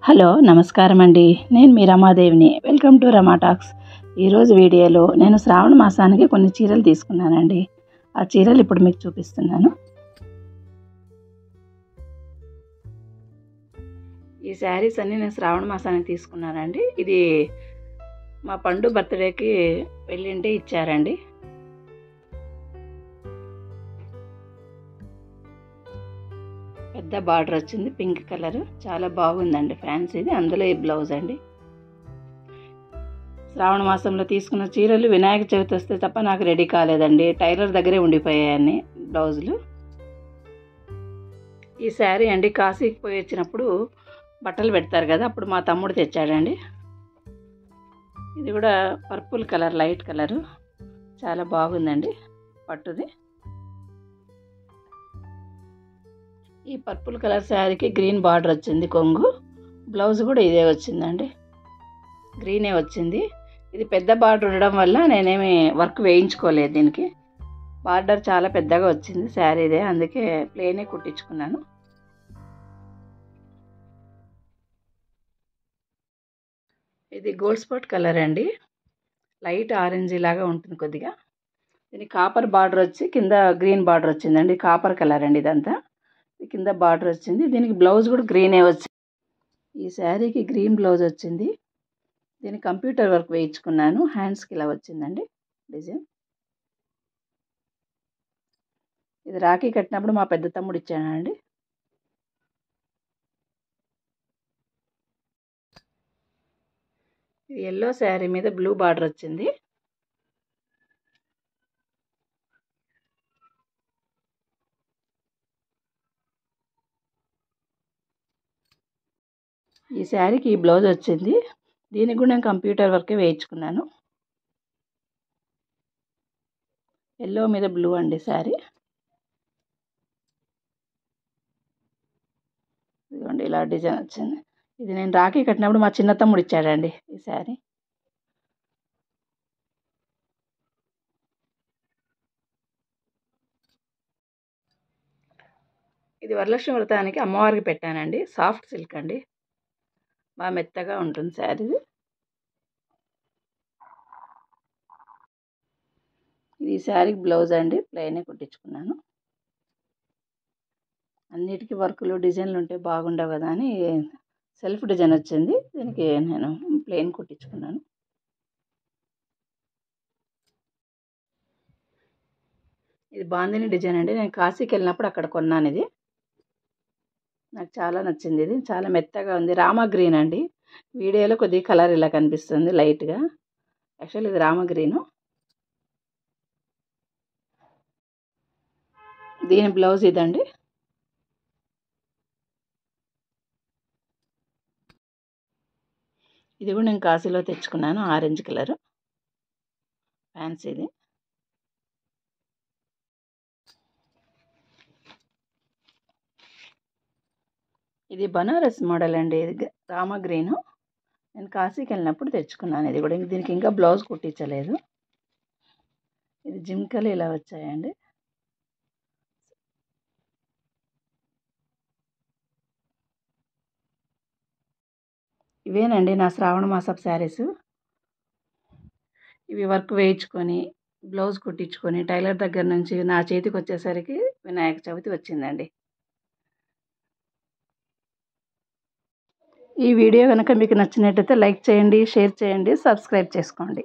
Hello నమస్కారం అండి. నేను మీ రమాదేవిని. Welcome to Rama talks. ఈరోజు వీడియోలో నేను శ్రావణ మాసానికి కొన్ని చీరలు తీసుకున్నానండి. ఆ చీరలు ఇప్పుడు మీకు చూపిస్తున్నాను. ఈ శారీస్ అన్నీ నేను శ్రావణ మాసానికి తీసుకున్నానండి. ఇది మా పండు బర్త్డేకి వెళ్ళింటే ఇచ్చారండి. పెద్ద బార్డర్ వచ్చింది, పింక్ కలర్, చాలా బాగుందండి. ఫ్యాన్సీది, అందులో ఈ బ్లౌజ్ అండి. శ్రావణ మాసంలో తీసుకున్న చీరలు వినాయక చవితి వస్తే తప్ప నాకు రెడీ కాలేదండి. టైలర్ దగ్గరే ఉండిపోయాయని బ్లౌజులు. ఈ శారీ అండి కాశీకి పోయి వచ్చినప్పుడు బట్టలు పెడతారు కదా, అప్పుడు మా తమ్ముడు తెచ్చాడండి. ఇది కూడా పర్పుల్ కలర్, లైట్ కలరు, చాలా బాగుందండి పట్టుది. ఈ పర్పుల్ కలర్ శారీకి గ్రీన్ బార్డర్ వచ్చింది, కొంగు. బ్లౌజ్ కూడా ఇదే వచ్చిందండి, గ్రీనే వచ్చింది. ఇది పెద్ద బార్డర్ ఉండడం వల్ల నేనేమి వర్క్ వేయించుకోలేదు. దీనికి బార్డర్ చాలా పెద్దగా వచ్చింది శారీదే, అందుకే ప్లేనే కుట్టించుకున్నాను. ఇది గోల్డ్ స్పాట్ కలర్ అండి, లైట్ ఆరెంజ్ లాగా ఉంటుంది కొద్దిగా. దీనికి కాపర్ బార్డర్ వచ్చి కింద గ్రీన్ బార్డర్ వచ్చిందండి. కాపర్ కలర్ అండి ఇదంతా. కింద బార్డర్ వచ్చింది. దీనికి బ్లౌజ్ కూడా గ్రీనే వచ్చింది. ఈ శారీకి గ్రీన్ బ్లౌజ్ వచ్చింది. దీనికి కంప్యూటర్ వర్క్ వేయించుకున్నాను. హ్యాండ్స్కి ఇలా వచ్చిందండి డిజైన్. ఇది రాఖీ కట్టినప్పుడు మా పెద్ద తమ్ముడు ఇచ్చానండి. ఇది ఎల్లో శారీ మీద బ్లూ బార్డర్ వచ్చింది. ఈ శారీకి ఈ బ్లౌజ్ వచ్చింది. దీనికి కూడా నేను కంప్యూటర్ వర్కే వేయించుకున్నాను. ఎల్లో మీద బ్లూ అండి శారీ. ఇదిగోండి ఇలా డిజైన్ వచ్చింది. ఇది నేను రాఖీ కట్టినప్పుడు మా చిన్న తమ్ముడు ఇచ్చాడండి ఈ శారీ. ఇది వరలక్ష్మి వ్రతానికి అమ్మవారికి పెట్టానండి. సాఫ్ట్ సిల్క్ అండి, బాగా మెత్తగా ఉంటుంది శారీ. ఇది శారీకి బ్లౌజ్ అండి, ప్లెయినే కుట్టించుకున్నాను. అన్నిటికీ వర్కులు డిజైన్లు ఉంటే బాగుండవు కదా అని సెల్ఫ్ డిజైన్ వచ్చింది. దీనికి నేను ప్లెయిన్ కుట్టించుకున్నాను. ఇది బాందిని డిజైన్ అండి. నేను కాశీకి వెళ్ళినప్పుడు అక్కడ కొన్నాను. ఇది నాకు చాలా నచ్చింది. ఇది చాలా మెత్తగా ఉంది. రామా గ్రీన్ అండి. వీడియోలో కొద్దిగా కలర్ ఇలా కనిపిస్తుంది లైట్గా. యాక్చువల్ ఇది రామా గ్రీను. దీని బ్లౌజ్ ఇదండి. ఇది కూడా నేను కాశీలో తెచ్చుకున్నాను, ఆరెంజ్ కలరు, ఫ్యాన్సీది. ఇది బనారస్ మోడల్ అండి. ఇది రామా గ్రీను. నేను కాశీకి వెళ్ళినప్పుడు తెచ్చుకున్నాను. ఇది కూడా దీనికి ఇంకా బ్లౌజ్ కుట్టించలేదు. ఇది జిమ్కలు ఇలా వచ్చాయండి. ఇవేనండి నా శ్రావణ మాసపు శారీస్. ఇవి వర్క్ వేయించుకొని బ్లౌజ్ కుట్టించుకొని టైలర్ దగ్గర నుంచి నా చేతికి వచ్చేసరికి వినాయక చవితి వచ్చిందండి. ఈ వీడియో కనుక మీకు నచ్చినట్టయితే లైక్ చేయండి, షేర్ చేయండి, సబ్స్క్రైబ్ చేసుకోండి.